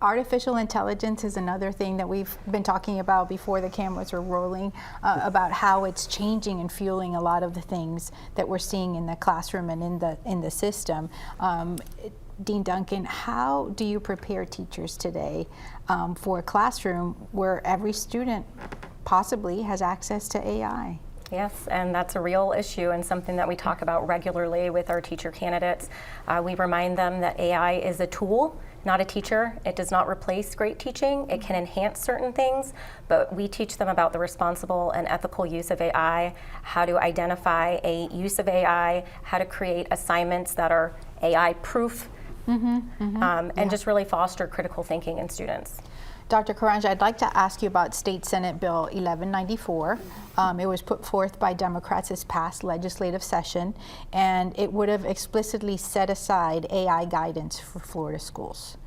Artificial intelligence is another thing that we've been talking about before the cameras were rolling, about how it's changing and fueling a lot of the things that we're seeing in the classroom and in the system. Dean Duncan, how do you prepare teachers today for a classroom where every student possibly has access to AI? Yes, and that's a real issue and something that we talk about regularly with our teacher candidates. We remind them that AI is a tool, not a teacher. It does not replace great teaching. It can enhance certain things, but we teach them about the responsible and ethical use of AI, how to identify a use of AI, how to create assignments that are AI-proof, and just really foster critical thinking in students. Dr. Karanja, I'd like to ask you about State Senate Bill 1194. It was put forth by Democrats this past legislative session, and it would have explicitly set aside AI guidance for Florida schools.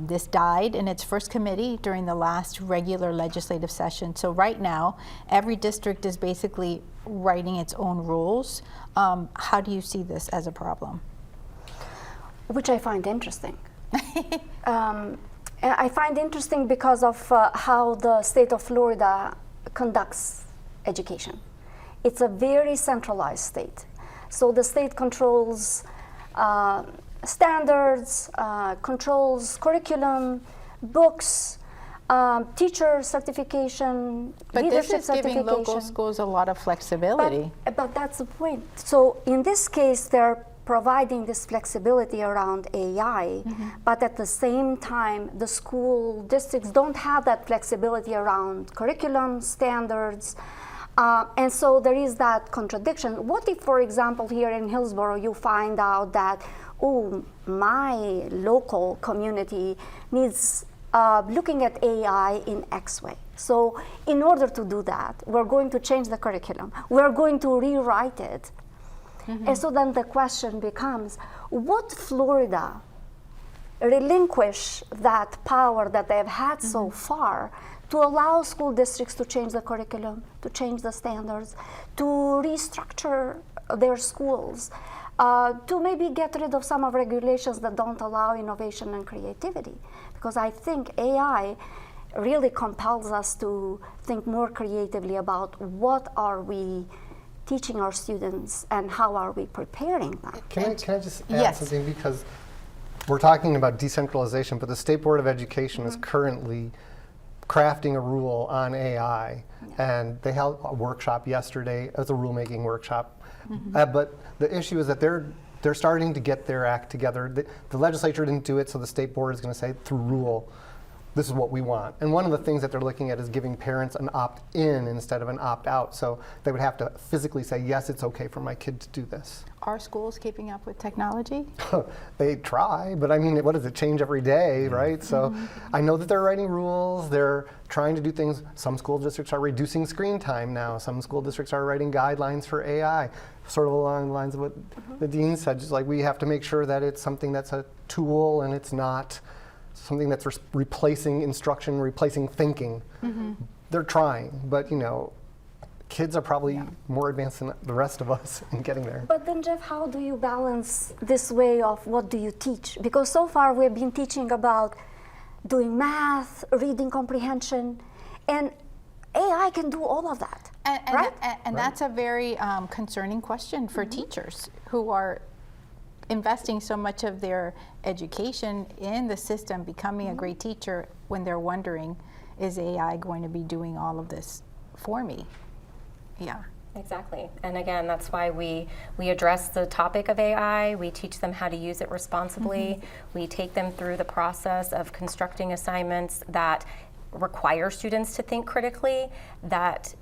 This died in its first committee during the last regular legislative session. So right now, every district is basically writing its own rules. How do you see this as a problem? Which I find interesting. I find interesting because of how the state of Florida conducts education. It's a very centralized state. So the state controls standards, controls curriculum, books, teacher certification, leadership certification. But this is giving local schools a lot of flexibility. But that's the point. So in this case, they're providing this flexibility around AI, but at the same time, the school districts don't have that flexibility around curriculum, standards, and so there is that contradiction. What if, for example, here in Hillsborough, you find out that, oh, my local community needs looking at AI in X way. So in order to do that, we're going to change the curriculum. We're going to rewrite it. And so then the question becomes, would Florida relinquish that power that they've had so far to allow school districts to change the curriculum, to change the standards, to restructure their schools, to maybe get rid of some of regulations that don't allow innovation and creativity? Because I think AI really compels us to think more creatively about what are we teaching our students and how are we preparing them. Can I just add something? Because we're talking about decentralization, but the State Board of Education is currently crafting a rule on AI, and they held a workshop yesterday. As a rulemaking workshop. But the issue is that they're starting to get their act together. The legislature didn't do it, so the State Board is going to say through rule, this is what we want. And one of the things that they're looking at is giving parents an opt-in instead of an opt-out. So they would have to physically say, yes, it's okay for my kid to do this. Are schools keeping up with technology? They try, but I mean, what does it change every day, right? So I know that they're writing rules, they're trying to do things. Some school districts are reducing screen time now. Some school districts are writing guidelines for AI, sort of along the lines of what the dean said, just like we have to make sure that it's something that's a tool and it's not something that's replacing instruction, replacing thinking. They're trying, but you know, kids are probably more advanced than the rest of us in getting there. But then, Jeff, how do you balance this way of what do you teach? Because so far we've been teaching about doing math, reading comprehension, and AI can do all of that, right? And that's a very concerning question for teachers who are investing so much of their education in the system, becoming a great teacher, when they're wondering, is AI going to be doing all of this for me? Yeah. Exactly. And again, that's why we address the topic of AI. We teach them how to use it responsibly. We take them through the process of constructing assignments that require students to think critically, that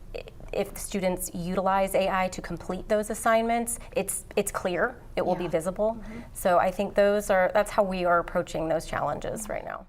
if students utilize AI to complete those assignments, it's clear, it will be visible. So I think that's how we are approaching those challenges right now.